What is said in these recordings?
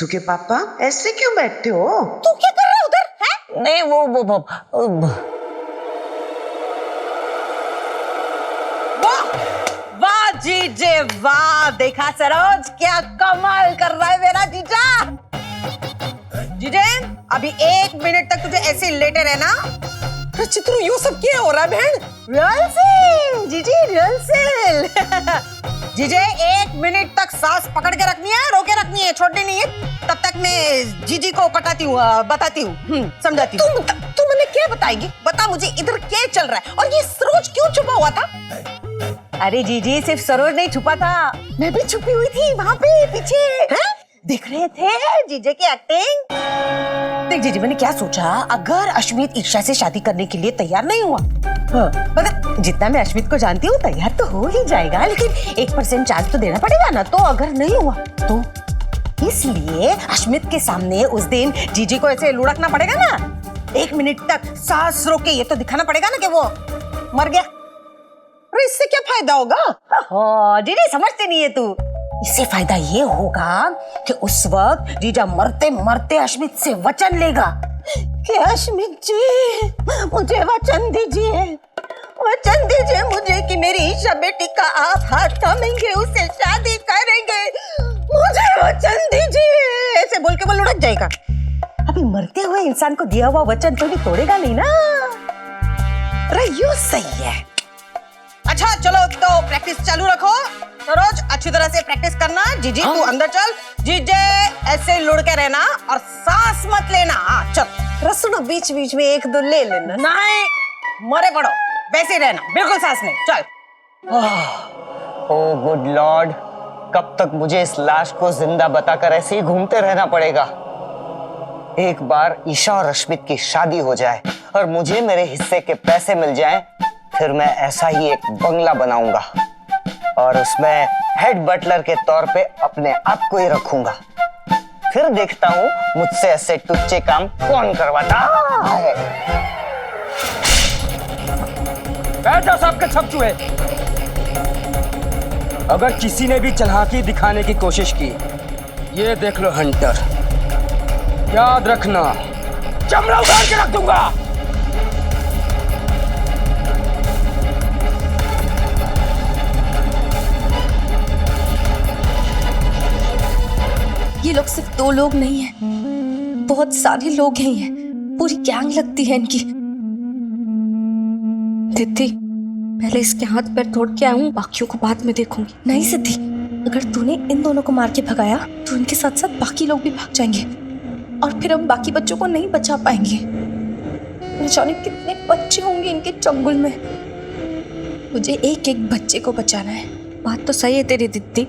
जीजू के पापा ऐसे क्यों बैठते हो? तू क्या कर रहा है उधर है? नहीं वो वाह जीजे वाह, देखा सरोज क्या कमाल कर रहा है मेरा जीजा। जीजे अभी 1 मिनट तक तुझे ऐसे लेटे रहना। चित्रू ये सब क्या हो रहा है बहन? रिहर्सल जीजी रिहर्सल। जीजे 1 मिनट तक सांस पकड़ के रखनी है, रोके रखनी है, छोड़नी नहीं है। तब तक मैं जीजी को कटाती हूँ, बताती हूँ, समझाती हूँ। तू मुझे क्या बताएगी? बता मुझे इधर क्या चल रहा है और ये सरोज क्यों छुपा हुआ था? अरे जीजी सिर्फ सरोज नहीं छुपा था, मैं भी छुपी हुई थी वहाँ पे पीछे। हैं? दिख रहे थे जीजे की एक्टिंग। देख जीजी मैंने क्या सोचा, अगर अश्मित ईशा से शादी करने के लिए तैयार नहीं हुआ, मतलब जितना मैं अश्मित को जानती हूँ तैयार तो हो ही जाएगा, लेकिन 1% चांस तो देना पड़ेगा ना। तो अगर नहीं हुआ तो इसलिए अश्मित के सामने उस दिन जीजी को ऐसे लुढ़कना पड़ेगा ना, 1 मिनट तक सांस रोके, ये तो दिखाना पड़ेगा ना कि वो मर गया। अरे इससे क्या फायदा होगा? जीजी समझते नहीं है तू। इससे फायदा ये होगा कि उस वक्त जीजा मरते मरते अश्मित से वचन लेगा कि अश्मित जी मुझे वचन दीजिए, वचन दीजिए मुझे कि मेरी ईशा बेटी का आप हाथ थामेंगे, उससे शादी करेंगे, मुझे वचन दीजिए, ऐसे बोल के वो लुढ़क जाएगा। अभी मरते हुए इंसान को दिया हुआ वचन तो भी तोड़ेगा नहीं ना। अरे यूं सही है। अच्छा चलो तो प्रैक्टिस चालू रखो। सरोज अच्छी तरह से प्रैक्टिस करना। जीजी तू अंदर चल, जीजे ऐसे लुढ़ के रहना और सांस मत लेना। हाँ चल। रसुनो बीच बीच में 1-2 ले लेना। नहीं मरे पड़ो, वैसे रहना, बिल्कुल सांस नहीं। चल। ओह गुड लॉर्ड, कब तक मुझे इस लाश को जिंदा बताकर ऐसे ही घूमते रहना पड़ेगा? एक बार ईशा और अश्मित की शादी हो जाए और मुझे मेरे हिस्से के पैसे मिल जाएं, फिर मैं ऐसा ही एक बंगला बनाऊंगा और उसमें हेड बटलर के तौर पे अपने आप को ही रखूंगा। फिर देखता हूँ मुझसे ऐसे टुच्चे काम कौन करवाता है। बैठ जाओ सबके सब चूहे। अगर किसी ने भी चालाकी दिखाने की कोशिश की, ये देख लो हंटर, याद रखना चमड़ा उतार के रख दूंगा। ये लोग सिर्फ 2 लोग नहीं हैं, बहुत सारे लोग हैं, ये पूरी गैंग लगती है इनकी। दीदी पहले इसके हाथ पैर तोड़ के आऊं, बाकियों को बाद में देखूंगी। नहीं सिद्धि, अगर तूने इन दोनों को मार के भगाया तो इनके साथ साथ बाकी लोग भी भाग जाएंगे और फिर हम बाकी बच्चों को नहीं बचा पाएंगे। न जाने कितने बच्चे होंगे इनके चंगुल में। मुझे एक एक बच्चे को बचाना है। बात तो सही है तेरी दीदी,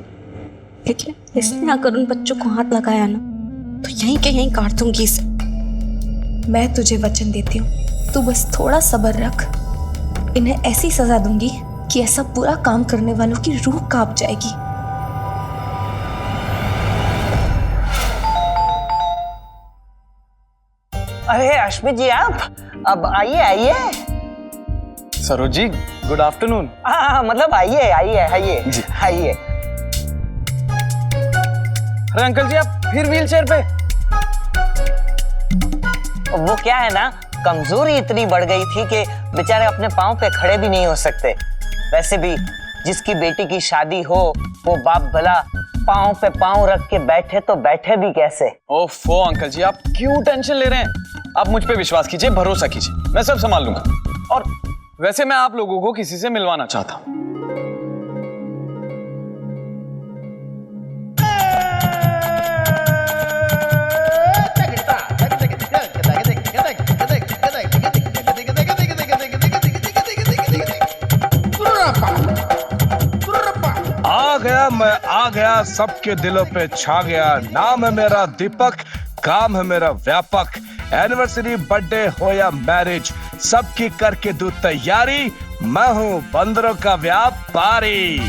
लेकिन इसने अगर उन बच्चों को हाथ लगाया ना तो यहीं के यहीं काट दूंगी इसे। मैं तुझे वचन देती हूँ, तू बस थोड़ा सब्र रख। इन्हें ऐसी सजा दूंगी कि ऐसा बुरा काम करने वालों की रूह कांप जाएगी। अरे अश्मित जी आप अब आइए आइए। Saroj ji good afternoon. मतलब आइए आइए आइए आइए। अरे अंकल जी आप फिर व्हील चेयर पे? वो क्या है ना, कमजोरी इतनी बढ़ गई थी कि बेचारे अपने पाँव पे खड़े भी नहीं हो सकते। वैसे भी जिसकी बेटी की शादी हो वो बाप भला पाँव पे पाँव रख के बैठे तो बैठे भी कैसे? ओफो अंकल जी आप क्यों टेंशन ले रहे हैं? आप मुझ पे विश्वास कीजिए, भरोसा कीजिए, मैं सब संभाल लूंगा। और वैसे मैं आप लोगों को किसी से मिलवाना चाहता हूँ। मैं आ गया, सबके दिलों पे छा गया। नाम है मेरा दीपक, काम है मेरा व्यापक। एनिवर्सरी, बर्थडे हो या मैरिज, सबकी करके दूं तैयारी। मैं हूँ बंदरों का व्यापारी।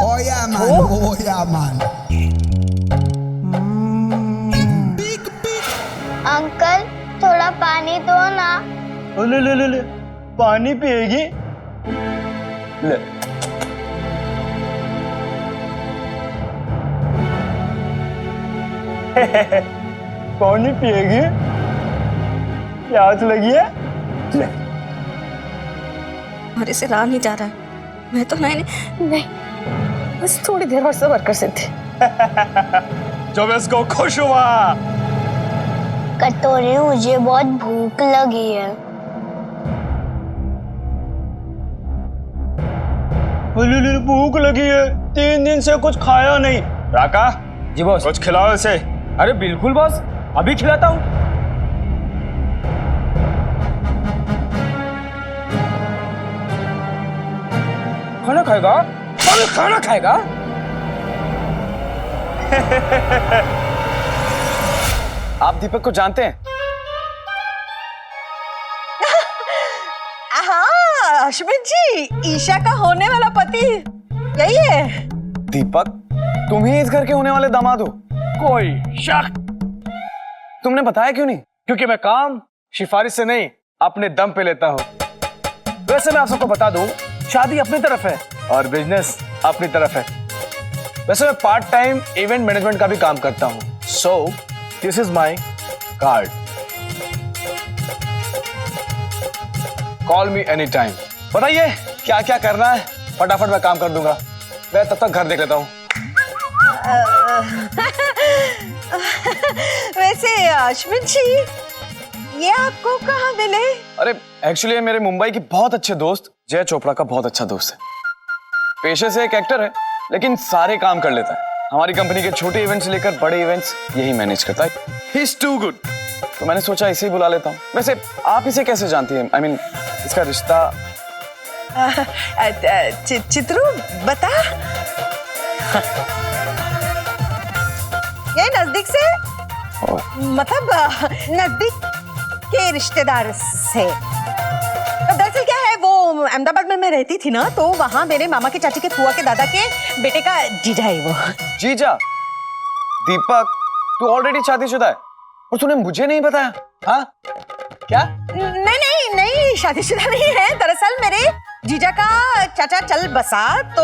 Oh yeah man. अंकल थोड़ा पानी दो ना। ले ले ले ले, पानी पिएगी? ले। पानी पिएगी? प्यास लगी है? ले। हमारे से रहा नहीं जा रहा है। मैं तो नहीं, बस थोड़ी देर और सब्र कर सकते। जब इसको खुश हुआ। कटोरी मुझे बहुत भूख लगी है। भूख लगी है, 3 दिन से कुछ खाया नहीं। राका, जी बॉस। कुछ खिलाओ इसे। अरे बिल्कुल बॉस, अभी खिलाता हूँ। खाना खाएगा? अरे खाना खाएगा? आप दीपक को जानते हैं? हाँ अश्विन जी, ईशा का होने वाला पति यही है। दीपक, तुम ही इस घर के होने वाले दामाद हो? कोई शक? तुमने बताया क्यों नहीं? क्योंकि मैं काम सिफारिश से नहीं, अपने दम पे लेता हूँ। वैसे मैं आप सबको बता दूं, शादी अपनी तरफ है और बिजनेस अपनी तरफ है। वैसे मैं पार्ट टाइम इवेंट मैनेजमेंट का भी काम करता हूँ। So this is my card, call me any time. बताइए क्या क्या करना है, फटाफट मैं काम कर दूंगा। मैं तब तक घर देख लेता हूँ। वैसे अश्विन जी, ये आपको कहाँ मिले? अरे एक्चुअली मेरे मुंबई की बहुत अच्छे दोस्त जय चोपड़ा का बहुत अच्छा दोस्त है। पेशे से एक एक्टर है, लेकिन सारे काम कर लेता है। हमारी कंपनी के छोटे इवेंट्स से लेकर बड़े इवेंट्स यही मैनेज करता है। He is too good. तो मैंने सोचा इसे ही बुला लेता हूँ। वैसे आप इसे कैसे जानती हैं? आई मीन इसका रिश्ता। चित्रू बता। ये नजदीक से, मतलब नजदीक के रिश्तेदार से। दरअसल क्या है, वो अहमदाबाद में मैं रहती थी ना, तो वहाँ मेरे मामा के चाची के फुआ के दादा के बेटे का जीजा है वो। जीजा? दीपक, तू ऑलरेडी शादीशुदा है और तूने मुझे नहीं बताया? हाँ क्या? नहीं शादीशुदा नहीं है। दरअसल मेरे जीजा का चाचा चल बसा, तो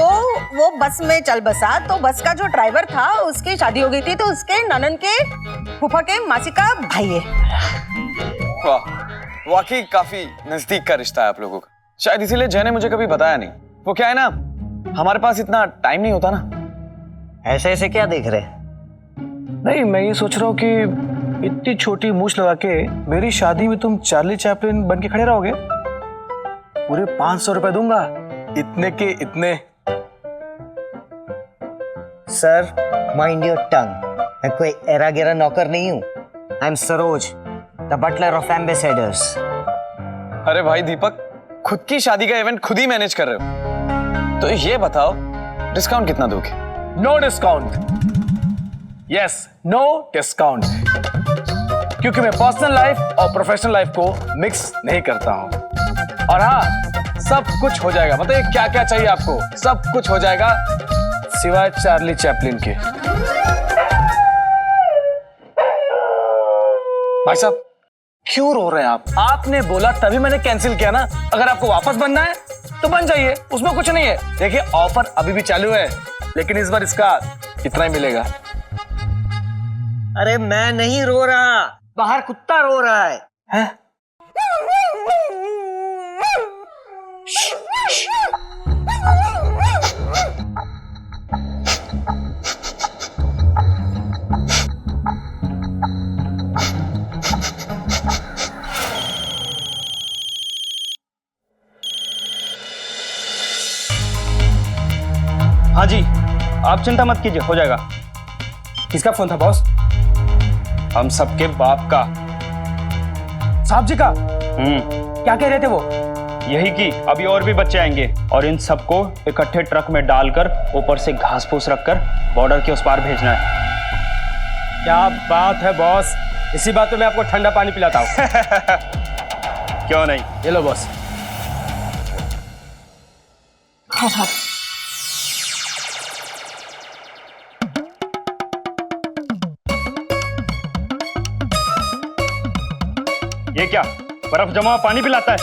वो बस में चल बसा, तो बस का जो ड्राइवर था उसकी शादी हो गई थी, तो उसके ननन के फूफा के मासी का भाई है। वाह, वाकई काफी नजदीक का रिश्ता है आप लोगों का। शायद इसीलिए जय ने मुझे कभी बताया नहीं। वो क्या है ना, हमारे पास इतना टाइम नहीं होता ना। ऐसे ऐसे क्या देख रहे? नहीं, मैं ये सोच रहा हूँ कि इतनी छोटी मूछ लगा के मेरी शादी में तुम चार्ली चैपलिन बन के खड़े रहोगे। पूरे 500 रुपए दूंगा, इतने के इतने। Sir, mind your tongue. मैं कोई एरा गेरा नौकर नहीं हूँ। I am Saroj, the butler of ambassadors. अरे भाई दीपक, खुद की शादी का इवेंट खुद ही मैनेज कर रहे हो, तो ये बताओ डिस्काउंट कितना दोगे? No discount. Yes, no discount. क्योंकि मैं पर्सनल लाइफ और प्रोफेशनल लाइफ को मिक्स नहीं करता हूं। और हाँ, सब कुछ हो जाएगा। बताइए क्या क्या चाहिए आपको? सब कुछ हो जाएगा सिवाय चार्ली चैपलिन के। भाई साहब, क्यों रो रहे हैं आप? आपने बोला तभी मैंने कैंसिल किया ना। अगर आपको वापस बनना है तो बन जाइए, उसमें कुछ नहीं है। देखिए, ऑफर अभी भी चालू है, लेकिन इस बार इसका इतना ही मिलेगा। अरे मैं नहीं रो रहा, बाहर कुत्ता रो रहा है। हैं? हाँ जी, आप चिंता मत कीजिए, हो जाएगा। किसका फोन था बॉस? हम सबके बाप का। साहब जी का? क्या कह रहे थे वो? यही कि अभी और भी बच्चे आएंगे और इन सबको इकट्ठे ट्रक में डालकर ऊपर से घास फूस रखकर बॉर्डर के उस पार भेजना है। क्या बात है बॉस, इसी बात पे मैं आपको ठंडा पानी पिलाता हूँ। क्यों नहीं? ये लो बॉस। ये क्या बर्फ जमा हुआ पानी पिलाता है?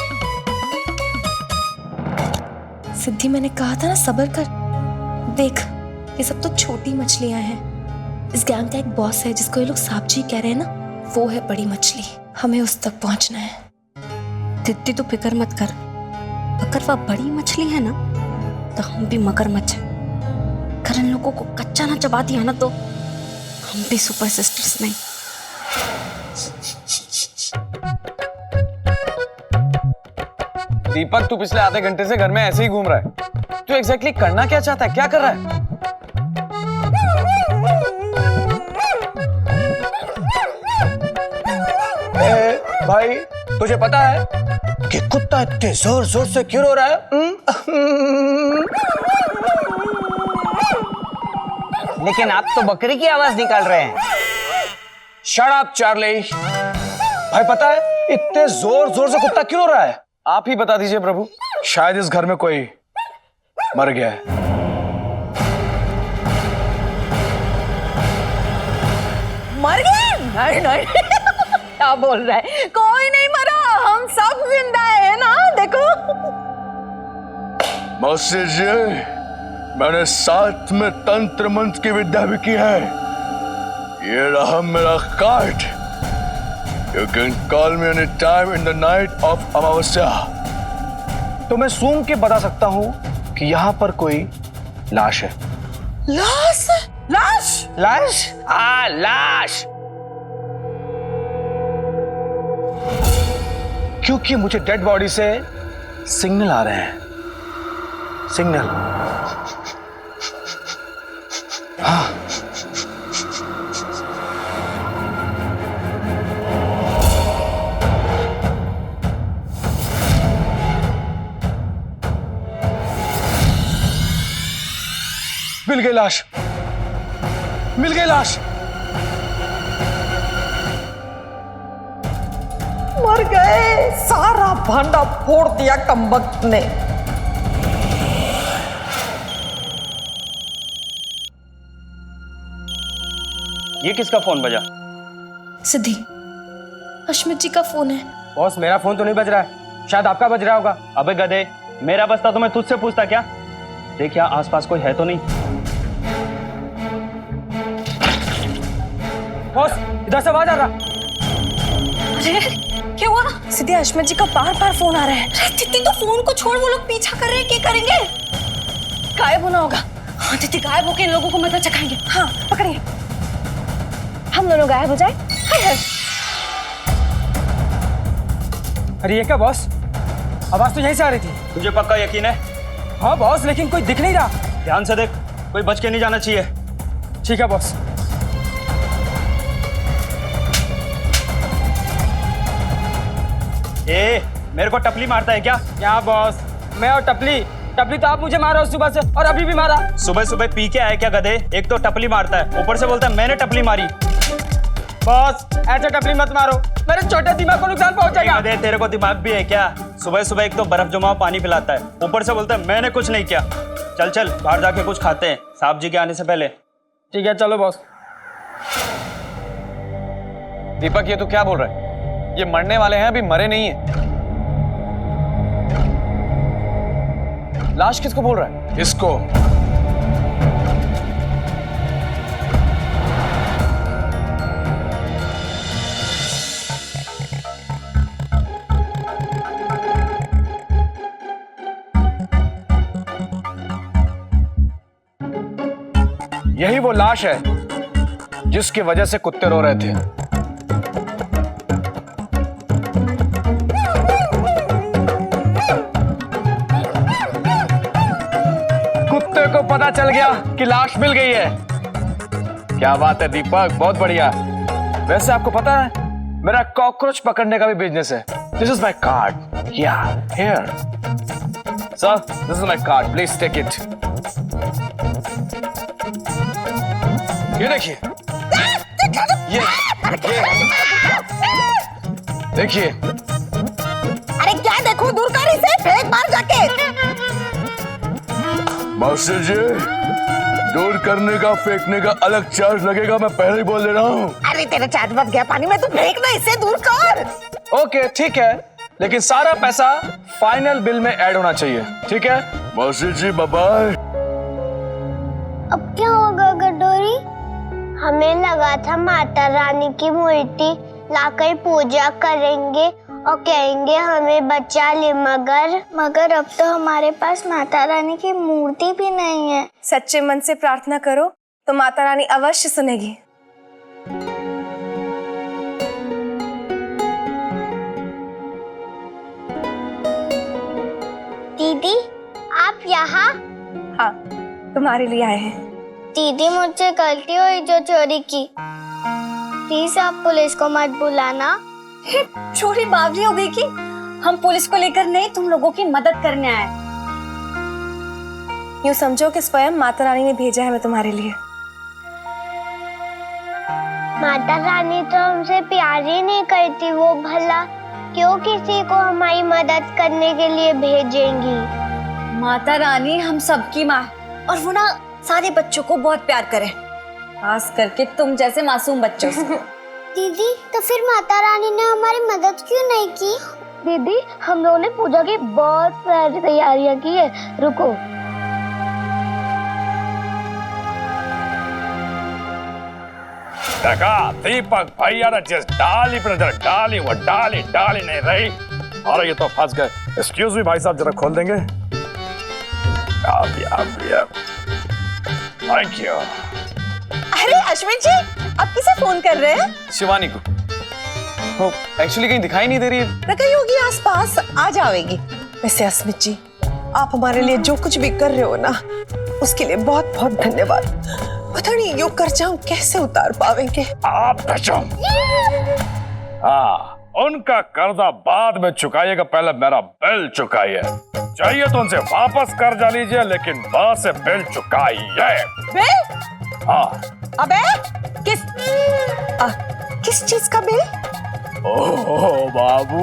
सिद्धि, मैंने कहा था ना सब्र कर। देख, ये सब तो छोटी मछलियां हैं। इस गैंग का एक बॉस है जिसको ये लोग सांप जी कह रहे हैं ना, वो है बड़ी मछली। हमें उस तक पहुंचना है। दीदी तो फिक्र मत कर, अगर वह बड़ी मछली है ना तो हम भी मगरमच्छ हैं। अगर इन लोगों को कच्चा ना चबा दिया ना तो हम भी सुपर सिस्टर्स नहीं। दीपक, तू पिछले आधे घंटे से घर में ऐसे ही घूम रहा है। तू एग्जैक्टली करना क्या चाहता है, क्या कर रहा है? भाई तुझे पता है कि कुत्ता इतने जोर जोर से क्यों रो रहा है? लेकिन आप तो बकरी की आवाज निकाल रहे हैं। Shut up Charlie. भाई पता है इतने जोर जोर से कुत्ता क्यों रो रहा है? आप ही बता दीजिए प्रभु। शायद इस घर में कोई मर गया है। मर गए? नहीं नहीं क्या बोल रहा है? कोई नहीं मरा, हम सब जिंदा है ना। देखो मौसी जी, मैंने साथ में तंत्र मंत्र की विद्या भी की है। ये रहा मेरा card. You can call me any time in the night of अमावस्या। तो मैं सूंघ के बता सकता हूं कि यहां पर कोई लाश है। लाश? लाश? लाश? हाँ, लाश। क्योंकि मुझे डेड बॉडी से सिग्नल आ रहे हैं। सिग्नल। हाँ। मिल गई लाश, मिल गई लाश। मर गए, सारा भांडा फोड़ दिया कमबख्त ने। ये किसका फोन बजा? सिद्धि, अश्मित जी का फोन है। बॉस, मेरा फोन तो नहीं बज रहा है, शायद आपका बज रहा होगा। अबे गधे, मेरा बजता तो मैं तुझसे पूछता क्या? देख यहाँ आसपास कोई है तो नहीं। बॉस, इधर से आवाज आ रहा। अरे क्या हुआ? सिद्धि, अश्मित जी का बार बार फोन आ रहा है। अरे दीदी, तो फोन को छोड़, वो लोग पीछा कर रहे हैं, क्या करेंगे? गायब होना होगा। हाँ दीदी, गायब होकर इन लोगों को मदद चखाएंगे। हाँ पकड़िए, हम दोनों गायब हो जाए। अरे ये क्या बॉस, आवाज तो यहीं से आ रही थी। तुझे पक्का यकीन है? हाँ बॉस, लेकिन कोई दिख नहीं रहा। ध्यान से देख, कोई बच के नहीं जाना चाहिए। ठीक है बॉस। ए, मेरे को टपली मारता है क्या? क्या बॉस, मैं और टपली? टपली तो आप मुझे मारा हो सुबह से, और अभी भी मारा। सुबह सुबह पी के आया क्या गधे? एक तो टपली मारता है, ऊपर से बोलता है मैंने टपली मारी। बॉस, ऐसे टपली मत मारो, मेरे छोटे दिमाग को नुकसान पहुंचेगा। गधे, तेरे को दिमाग भी है क्या? सुबह सुबह एक तो बर्फ जमा हुआ पानी पिलाता है, ऊपर से बोलता है मैंने कुछ नहीं किया। चल चल, बाहर जाके कुछ खाते हैं साहब जी के आने से पहले। ठीक है चलो बॉस। दीपक, ये तो क्या बोल रहा है? ये मरने वाले हैं, अभी मरे नहीं है। लाश किसको बोल रहा है? इसको। यही वो लाश है जिसकी वजह से कुत्ते रो रहे थे। कुत्ते को पता चल गया कि लाश मिल गई है। क्या बात है दीपक, बहुत बढ़िया। वैसे आपको पता है मेरा कॉकरोच पकड़ने का भी बिजनेस है। This is my card. Yeah here sir, this is my card, please take it. ये देखिए, ये देखिए। अरे क्या देखो, दूर कर इसे, फेंक मार जाके। मौसी जी, दूर करने का फेंकने का अलग चार्ज लगेगा, मैं पहले ही बोल दे रहा हूँ। अरे तेरा चार्ज बच गया पानी में, तू फेंक ना इसे, दूर कर। ओके ठीक है, लेकिन सारा पैसा फाइनल बिल में ऐड होना चाहिए, ठीक है? मौसी जी बाय। अब क्या होगा गडोरी? हमें लगा था माता रानी की मूर्ति लाकर पूजा करेंगे और कहेंगे हमें बचा ले, मगर अब तो हमारे पास माता रानी की मूर्ति भी नहीं है। सच्चे मन से प्रार्थना करो तो माता रानी अवश्य सुनेगी। दीदी आप यहाँ? हाँ, तुम्हारे लिए आए हैं। दीदी मुझसे गलती हुई जो चोरी की, प्लीज आप पुलिस को मत बुलाना। चोरी बावली हो गई कि हम पुलिस को लेकर नहीं, तुम लोगों की मदद करने आए। यूं समझो कि स्वयं माता रानी ने भेजा है मैं तुम्हारे लिए। माता रानी तो हमसे प्यार ही नहीं करती, वो भला क्यों किसी को हमारी मदद करने के लिए भेजेंगी? माता रानी हम सबकी माँ, और वो ना सारे बच्चों को बहुत प्यार करे, खास करके तुम जैसे मासूम बच्चों से। दीदी तो फिर माता रानी ने हमारी मदद क्यों नहीं की? दीदी हम लोगों ने पूजा की बहुत सारी तैयारियां की है, रुको। देखा दीपक भैया ने जिस डाली पर नजर डाली वो डाली नहीं रही। अरे ये तो फंस गए। एक्सक्यूज मी भाई साहब, जरा खोल देंगे? Thank you. अरे अश्विन जी, आप किसे फोन कर रहे हैं? शिवानी को। वो एक्चुअली कहीं दिखाई नहीं दे रही है। कहीं होगी आसपास, आ जाएगी। वैसे अस्मित जी, आप हमारे लिए जो कुछ भी कर रहे हो ना, उसके लिए बहुत बहुत धन्यवाद। पता नहीं यो कर्जा हम कैसे उतार पाएंगे। आप हाँ, उनका कर्जा बाद में चुकाइएगा, पहले मेरा बिल चुकाइए। चाहिए तो उनसे वापस कर्जा लीजिए, लेकिन बाद से बिल चुकाइए। बिल? हाँ। अबे किस चीज का बिल? ओ बाबू,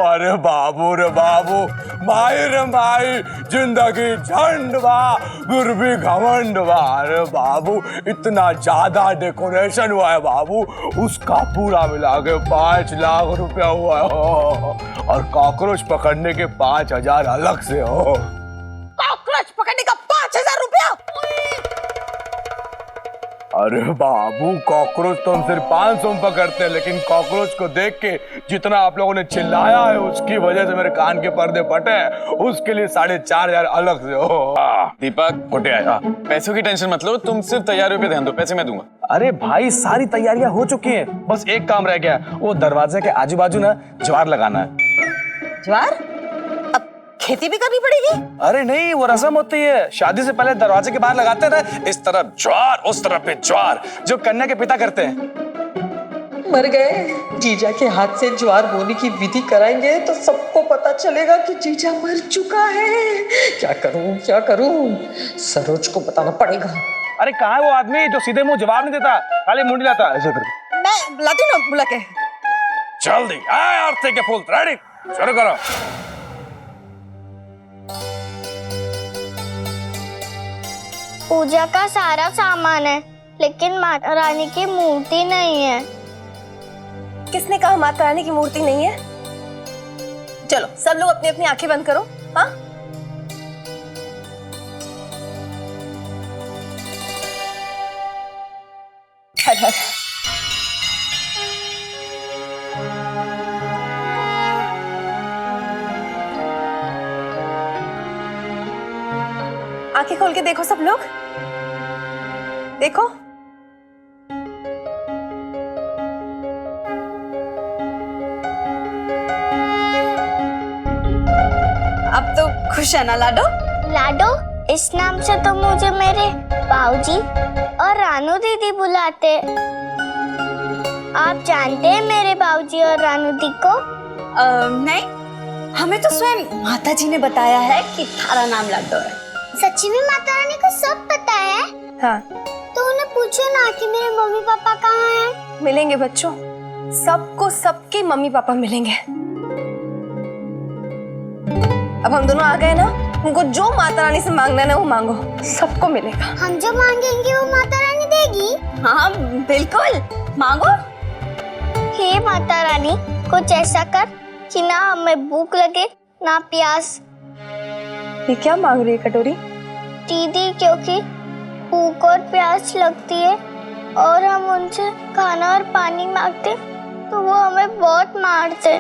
अरे बाबू रे बाबू, माई रे माई, जिंदगी झंड बा, फिर भी घमंड बा। अरे बाबू, इतना ज्यादा डेकोरेशन हुआ है बाबू, उसका पूरा मिला के 5 लाख रुपया हुआ है। और कॉकरोच पकड़ने के 5,000 अलग से हो। कॉकरोच पकड़ने का 5,000 रुपया? अरे बाबू, कॉकरोच तो हम सिर्फ 500 में पकड़ते हैं, लेकिन कॉकरोच को देख के जितना आप लोगों ने चिल्लाया है, उसकी वजह से मेरे कान के पर्दे फटे हैं, उसके लिए 4,500 अलग से हो। दीपक फटे आया। पैसों की टेंशन मत लो, तुम सिर्फ तैयारियों पे ध्यान दो, पैसे मैं दूंगा। अरे भाई, सारी तैयारियां हो चुकी हैं, बस एक काम रह गया, वो दरवाजे के आजू बाजू ना ज्वार लगाना है। ज्वार? अब खेती भी करनी पड़ेगी? अरे नहीं, वो रस्म होती है, शादी से पहले दरवाजे के बाहर लगाते हैं ना, इस तरफ ज्वार उस तरफ पे ज्वार, जो कन्या के पिता करते हैं। मर गए, जीजा के हाथ से ज्वार बोने की विधि कराएंगे तो सबको पता चलेगा कि जीजा मर चुका है। क्या करूं? सरोज को बताना पड़ेगा। अरे कहाँ है वो आदमी जो सीधे मुंह जवाब नहीं देता, खाली मुंडी लाता ऐसे करके? मैं बुलाती हूँ ना, बुला के। जल्दी आरती के फूल रेडी, शुरू करो। पूजा का सारा सामान है, लेकिन माता रानी की मूर्ति नहीं है। किसने कहा माता रानी की मूर्ति नहीं है? चलो सब लोग अपनी अपनी आंखें बंद करो। हाँ, आंखें खोल के देखो सब लोग, देखो। अब तो खुश है ना लाडो? लाडो, इस नाम से तो मुझे मेरे बाऊजी और रानू दीदी बुलाते। आप जानते हैं मेरे बाऊजी और रानू दी को? नहीं, हमें तो स्वयं माता जी ने बताया है कि थारा नाम लाडो है। सच्ची में माता रानी को सब पता है? हाँ, तो उन्हें पूछो ना कि मेरे मम्मी पापा कहाँ हैं। मिलेंगे बच्चों, सबको सबके मम्मी पापा मिलेंगे। अब हम दोनों आ गए ना, उनको जो माता रानी से मांगना है ना वो मांगो, सबको मिलेगा। हम जो मांगेंगे वो माता रानी देगी? हाँ बिल्कुल, मांगो। हे माता रानी, कुछ ऐसा कर कि ना हमें भूख लगे ना प्यास। ये क्या मांग रही है कटोरी? दीदी, क्योंकि भूख और प्यास लगती है और हम उनसे खाना और पानी मांगते तो वो हमें बहुत मारते।